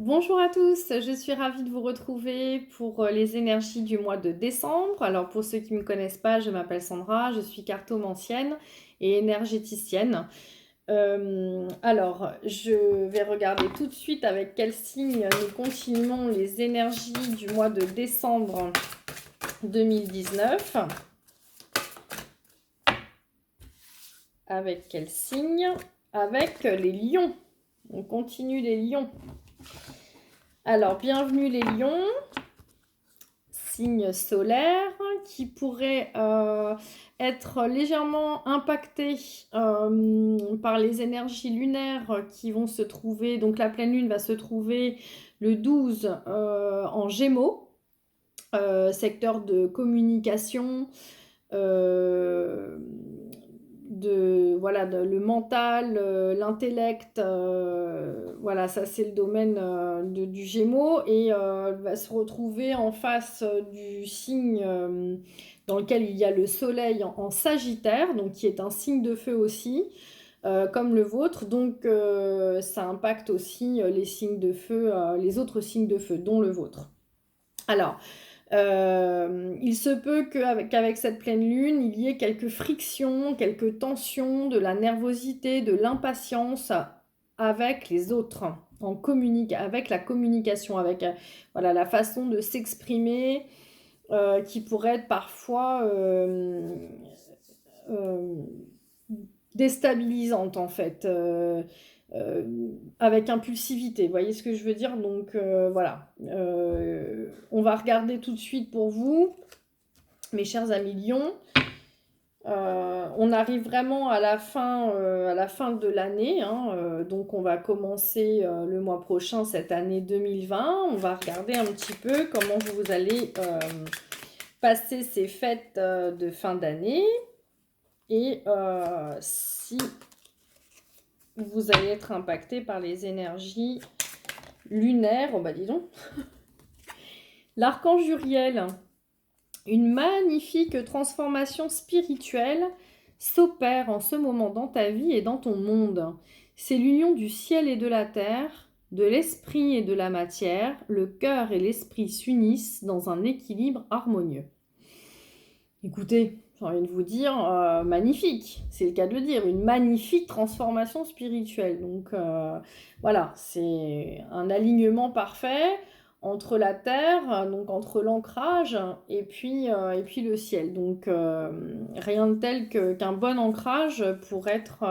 Bonjour à tous, je suis ravie de vous retrouver pour les énergies du mois de décembre. Alors pour ceux qui ne me connaissent pas, je m'appelle Sandra, je suis cartomancienne et énergéticienne. Alors, je vais regarder tout de suite avec quel signe nous continuons les énergies du mois de décembre 2019. Avec quel signe? Avec les lions. On continue les lions. Alors, bienvenue les lions, signe solaire qui pourrait être légèrement impacté par les énergies lunaires qui vont se trouver. Donc, la pleine lune va se trouver le 12 en Gémeaux, secteur de communication, le mental, l'intellect, voilà, ça c'est le domaine du Gémeaux et va se retrouver en face du signe dans lequel il y a le soleil en Sagittaire, donc qui est un signe de feu aussi, comme le vôtre, donc ça impacte aussi les signes de feu, les autres signes de feu, dont le vôtre. Alors, il se peut qu'avec cette pleine lune, il y ait quelques frictions, quelques tensions, de la nervosité, de l'impatience avec les autres, avec la communication, avec voilà, la façon de s'exprimer qui pourrait être parfois déstabilisante en fait. Avec impulsivité, vous voyez ce que je veux dire? Donc voilà, on va regarder tout de suite pour vous, mes chers amis lions. On arrive vraiment à la fin de l'année, hein, donc on va commencer le mois prochain, cette année 2020. On va regarder un petit peu comment vous allez passer ces fêtes de fin d'année et si vous allez être impacté par les énergies lunaires. Oh bah dis donc. L'archange Uriel, une magnifique transformation spirituelle s'opère en ce moment dans ta vie et dans ton monde. C'est l'union du ciel et de la terre, de l'esprit et de la matière. Le cœur et l'esprit s'unissent dans un équilibre harmonieux. Écoutez, j'ai envie de vous dire, magnifique, c'est le cas de le dire, une magnifique transformation spirituelle. Donc voilà, c'est un alignement parfait entre la terre, donc entre l'ancrage et puis le ciel. Donc rien de tel qu'un bon ancrage pour être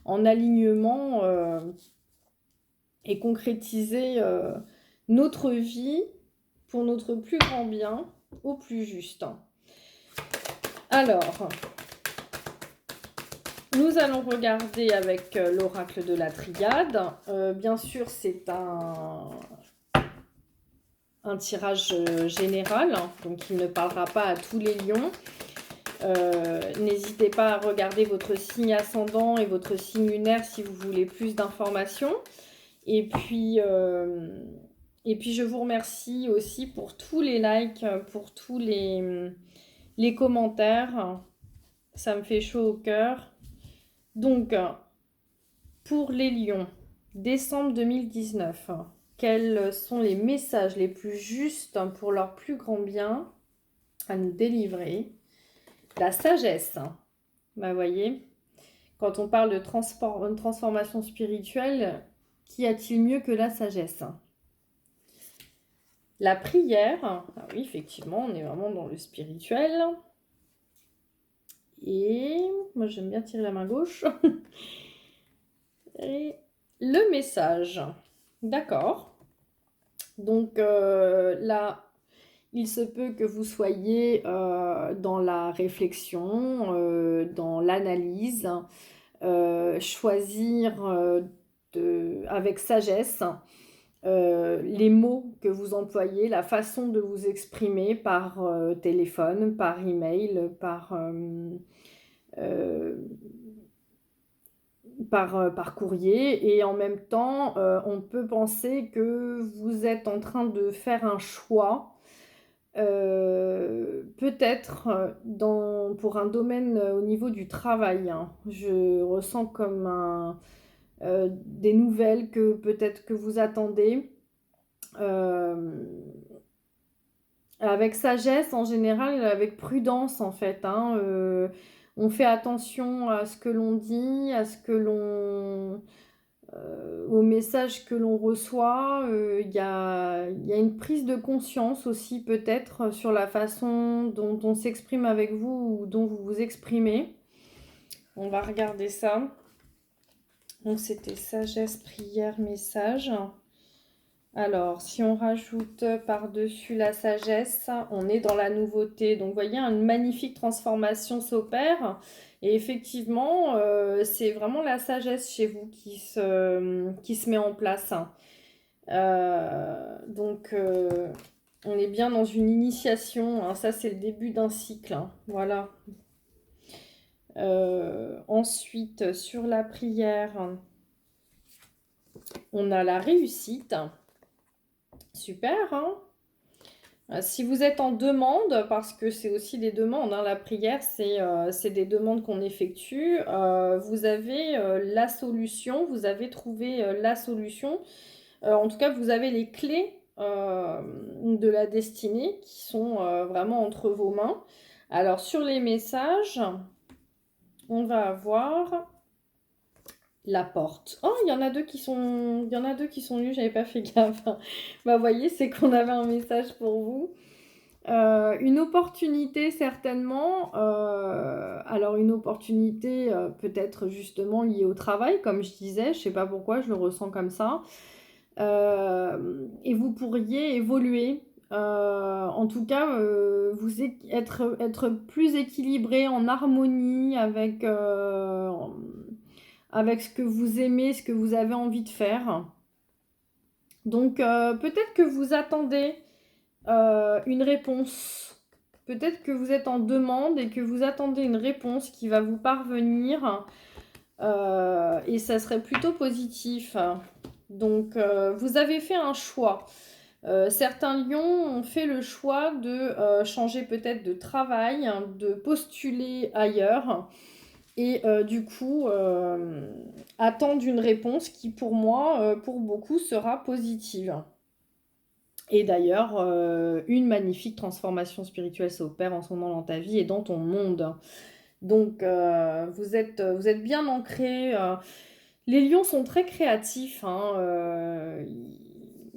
en alignement et concrétiser notre vie pour notre plus grand bien au plus juste. Alors, nous allons regarder avec l'oracle de la triade. Bien sûr, c'est un tirage général, donc il ne parlera pas à tous les lions. N'hésitez pas à regarder votre signe ascendant et votre signe lunaire si vous voulez plus d'informations. Et puis, je vous remercie aussi pour tous les likes, pour tous les commentaires. Ça me fait chaud au cœur. Donc, pour les lions, décembre 2019, quels sont les messages les plus justes pour leur plus grand bien à nous délivrer? La sagesse. Bah, voyez, quand on parle de transformation spirituelle, qu'y a-t-il mieux que la sagesse? La prière. Ah oui, effectivement, on est vraiment dans le spirituel. Et moi, j'aime bien tirer la main gauche. Et le message. D'accord. Donc là, il se peut que vous soyez dans la réflexion, dans l'analyse, choisir avec sagesse les mots que vous employez, la façon de vous exprimer par téléphone, par email, par courrier. Et en même temps, on peut penser que vous êtes en train de faire un choix, peut-être pour un domaine au niveau du travail, hein. Je ressens comme des nouvelles que peut-être que vous attendez. Euh, Avec sagesse, en général, avec prudence, en fait, hein. On fait attention à ce que l'on dit, au message que l'on reçoit. Il y a une prise de conscience aussi, peut-être, sur la façon dont on s'exprime avec vous ou dont vous vous exprimez. On va regarder ça. Donc, c'était sagesse, prière, message. Alors, si on rajoute par-dessus la sagesse, on est dans la nouveauté. Donc, vous voyez, une magnifique transformation s'opère. Et effectivement, c'est vraiment la sagesse chez vous qui se met en place. Donc, on est bien dans une initiation, hein. Ça, c'est le début d'un cycle, hein. Voilà. Ensuite, sur la prière, on a la réussite. Super, hein? Si vous êtes en demande, parce que c'est aussi des demandes, hein, la prière, c'est des demandes qu'on effectue, vous avez la solution, vous avez trouvé la solution. En tout cas, vous avez les clés de la destinée qui sont vraiment entre vos mains. Alors, sur les messages, on va avoir la porte. Oh, il y en a deux qui sont nus, j'avais pas fait gaffe. Bah, vous voyez, c'est qu'on avait un message pour vous. Une opportunité certainement. Alors une opportunité peut-être justement liée au travail, comme je disais, je sais pas pourquoi, je le ressens comme ça. Et vous pourriez évoluer. En tout cas, être plus équilibré, en harmonie avec ce que vous aimez, ce que vous avez envie de faire. Donc peut-être que vous attendez une réponse. Peut-être que vous êtes en demande et que vous attendez une réponse qui va vous parvenir et ça serait plutôt positif. Donc, vous avez fait un choix. Certains lions ont fait le choix de changer peut-être de travail, hein, de postuler ailleurs et du coup attendre une réponse qui pour moi, pour beaucoup, sera positive. Et d'ailleurs, une magnifique transformation spirituelle s'opère en ce moment dans ta vie et dans ton monde. Donc, vous êtes bien ancrés. Les lions sont très créatifs, hein,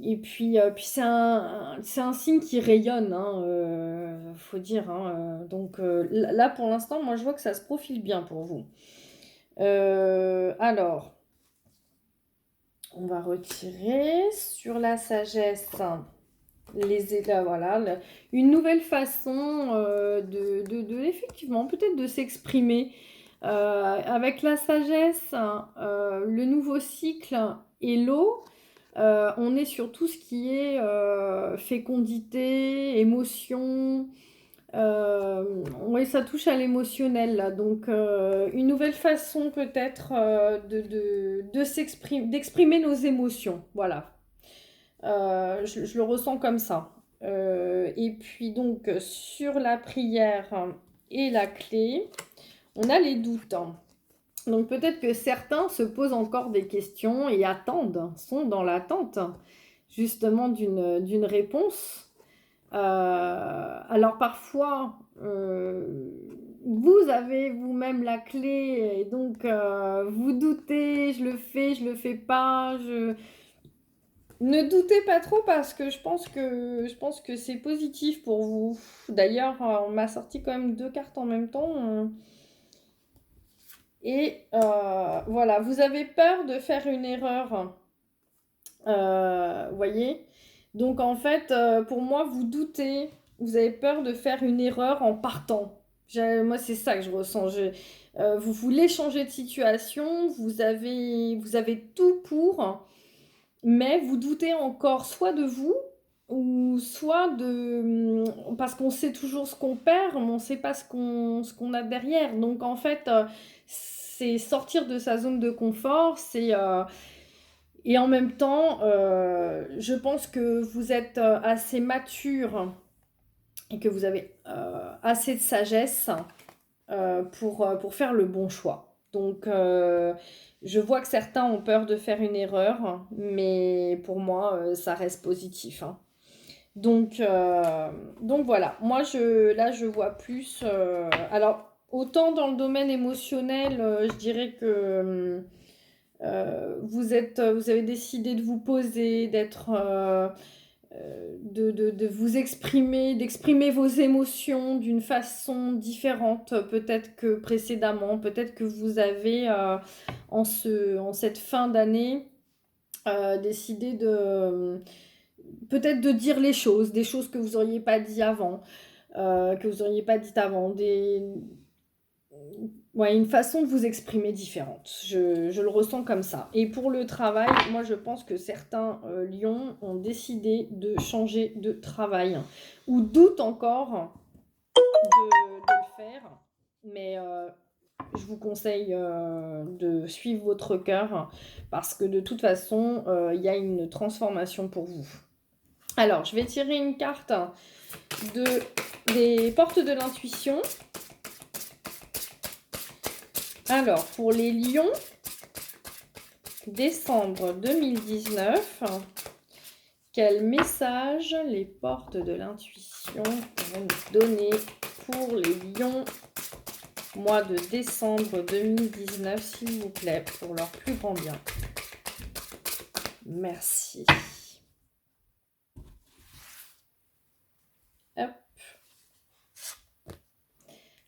et puis c'est un signe qui rayonne, hein, faut dire, hein, donc, là, pour l'instant, moi, je vois que ça se profile bien pour vous. Alors, on va retirer sur la sagesse. Voilà, une nouvelle façon effectivement, peut-être de s'exprimer avec la sagesse, le nouveau cycle et l'eau. On est sur tout ce qui est fécondité, émotion. Oui, ça touche à l'émotionnel là. Donc, une nouvelle façon peut-être d'exprimer nos émotions. Voilà. Je le ressens comme ça. Et puis donc sur la prière et la clé, on a les doutes, hein. Donc peut-être que certains se posent encore des questions et attendent, sont dans l'attente justement d'une réponse. Alors parfois, vous avez vous-même la clé et donc vous doutez, je le fais pas, ne doutez pas trop parce que je pense que c'est positif pour vous. D'ailleurs, on m'a sorti quand même deux cartes en même temps. Et voilà, vous avez peur de faire une erreur. Vous voyez? Donc en fait, pour moi, vous doutez, vous avez peur de faire une erreur en partant. Moi, c'est ça que je ressens. Vous voulez changer de situation, vous avez tout pour. Mais vous doutez encore soit de vous, ou soit parce qu'on sait toujours ce qu'on perd, mais on ne sait pas ce qu'on a derrière. Donc en fait, c'est sortir de sa zone de confort, et en même temps, je pense que vous êtes assez mature et que vous avez assez de sagesse pour faire le bon choix. Donc, je vois que certains ont peur de faire une erreur, mais pour moi, ça reste positif, hein. Donc, voilà. Moi, là, je vois plus. Alors, autant dans le domaine émotionnel, je dirais que vous avez décidé de vous poser, de vous exprimer, d'exprimer vos émotions d'une façon différente, peut-être que précédemment, peut-être que vous avez, en cette fin d'année, décidé peut-être de dire les choses, des choses que vous n'auriez pas dit avant, que vous n'auriez pas dites avant, ouais, une façon de vous exprimer différente. Je le ressens comme ça. Et pour le travail, moi je pense que certains lions ont décidé de changer de travail ou doutent encore de le faire. Mais je vous conseille de suivre votre cœur parce que de toute façon, il y a une transformation pour vous. Alors, je vais tirer une carte des portes de l'intuition. Alors, pour les lions, décembre 2019, quel message les portes de l'intuition vont nous donner pour les lions, mois de décembre 2019, s'il vous plaît, pour leur plus grand bien. Merci. Hop.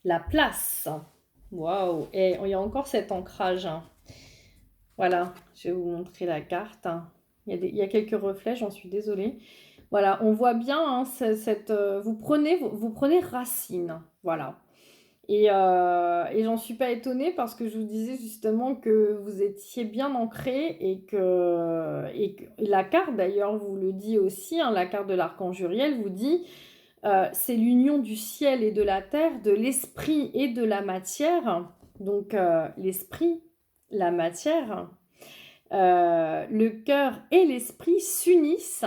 La place. Waouh. Et il y a encore cet ancrage. Voilà, je vais vous montrer la carte. Il y a quelques reflets, j'en suis désolée. Voilà, on voit bien, hein, vous prenez racine. Voilà. Et j'en suis pas étonnée parce que je vous disais justement que vous étiez bien ancré et la carte d'ailleurs vous le dit aussi, hein, la carte de l'archange Uriel vous dit c'est l'union du ciel et de la terre, de l'esprit et de la matière. Donc l'esprit, la matière, le cœur et l'esprit s'unissent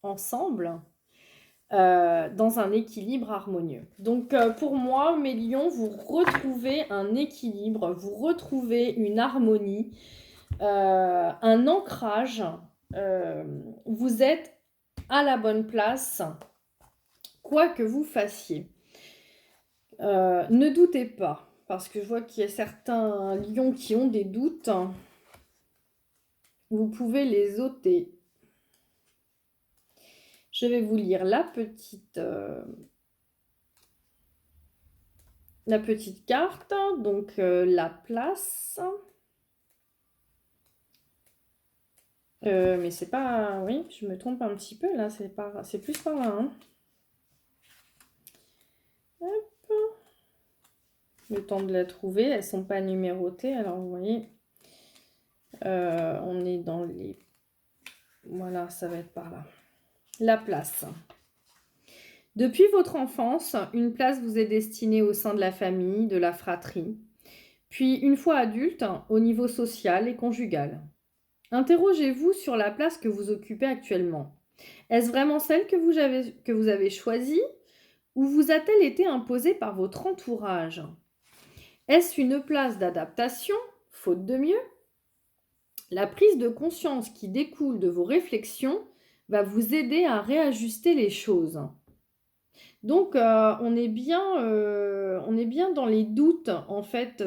ensemble dans un équilibre harmonieux. Donc pour moi, mes lions, vous retrouvez un équilibre, vous retrouvez une harmonie, un ancrage. Vous êtes à la bonne place, quoi que vous fassiez. Ne doutez pas, parce que je vois qu'il y a certains lions qui ont des doutes. Vous pouvez les ôter. Je vais vous lire la petite carte, donc la place. Mais c'est pas... Oui, je me trompe un petit peu là, c'est plus par là. Hein. Hop. Le temps de la trouver, elles sont pas numérotées, alors vous voyez, on est dans les... Voilà, ça va être par là. La place. Depuis votre enfance, une place vous est destinée au sein de la famille, de la fratrie, puis une fois adulte, au niveau social et conjugal. Interrogez-vous sur la place que vous occupez actuellement. Est-ce vraiment celle que vous avez choisie ou vous a-t-elle été imposée par votre entourage? Est-ce une place d'adaptation, faute de mieux? La prise de conscience qui découle de vos réflexions va vous aider à réajuster les choses. Donc, on est bien dans les doutes, en fait.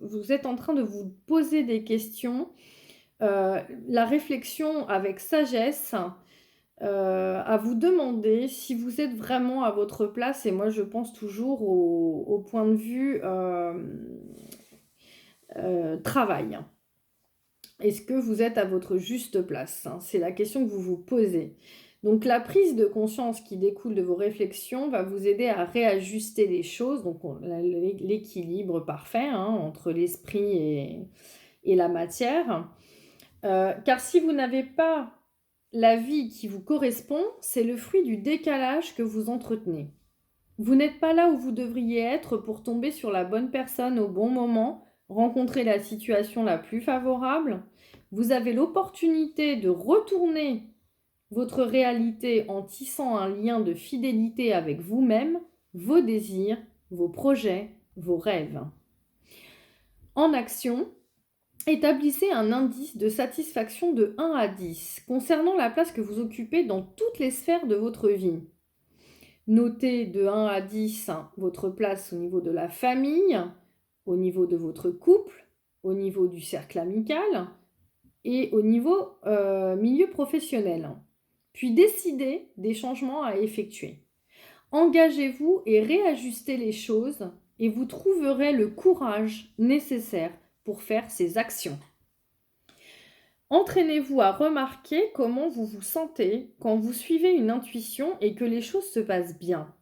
Vous êtes en train de vous poser des questions. La réflexion avec sagesse, à vous demander si vous êtes vraiment à votre place. Et moi, je pense toujours au point de vue travail. Est-ce que vous êtes à votre juste place? C'est la question que vous vous posez. Donc la prise de conscience qui découle de vos réflexions va vous aider à réajuster les choses, donc l'équilibre parfait entre l'esprit et la matière. Car si vous n'avez pas la vie qui vous correspond, c'est le fruit du décalage que vous entretenez. Vous n'êtes pas là où vous devriez être pour tomber sur la bonne personne au bon moment, rencontrer la situation la plus favorable. Vous avez l'opportunité de retourner votre réalité en tissant un lien de fidélité avec vous-même, vos désirs, vos projets, vos rêves. En action, établissez un indice de satisfaction de 1 à 10 concernant la place que vous occupez dans toutes les sphères de votre vie. Notez de 1 à 10 votre place au niveau de la famille, au niveau de votre couple, au niveau du cercle amical et au niveau milieu professionnel. Puis décidez des changements à effectuer. Engagez-vous et réajustez les choses et vous trouverez le courage nécessaire pour faire ces actions. Entraînez-vous à remarquer comment vous vous sentez quand vous suivez une intuition et que les choses se passent bien.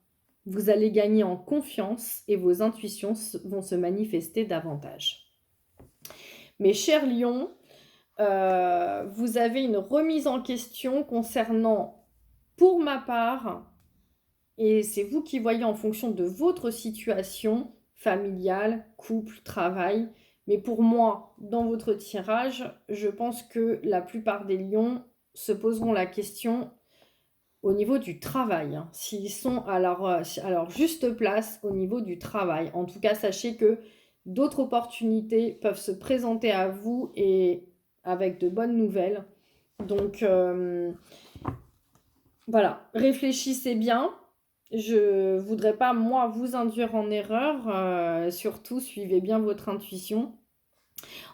Vous allez gagner en confiance et vos intuitions vont se manifester davantage. Mes chers lions, vous avez une remise en question concernant, pour ma part, et c'est vous qui voyez en fonction de votre situation familiale, couple, travail. Mais pour moi, dans votre tirage, je pense que la plupart des lions se poseront la question au niveau du travail, s'ils sont à leur juste place au niveau du travail. En tout cas, sachez que d'autres opportunités peuvent se présenter à vous et avec de bonnes nouvelles. Donc, voilà, réfléchissez bien. Je voudrais pas, moi, vous induire en erreur. Surtout, suivez bien votre intuition.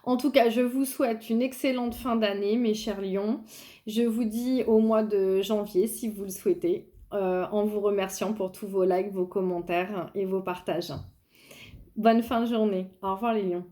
En tout cas, je vous souhaite une excellente fin d'année, mes chers lions. Je vous dis au mois de janvier, si vous le souhaitez, en vous remerciant pour tous vos likes, vos commentaires et vos partages. Bonne fin de journée. Au revoir les lions.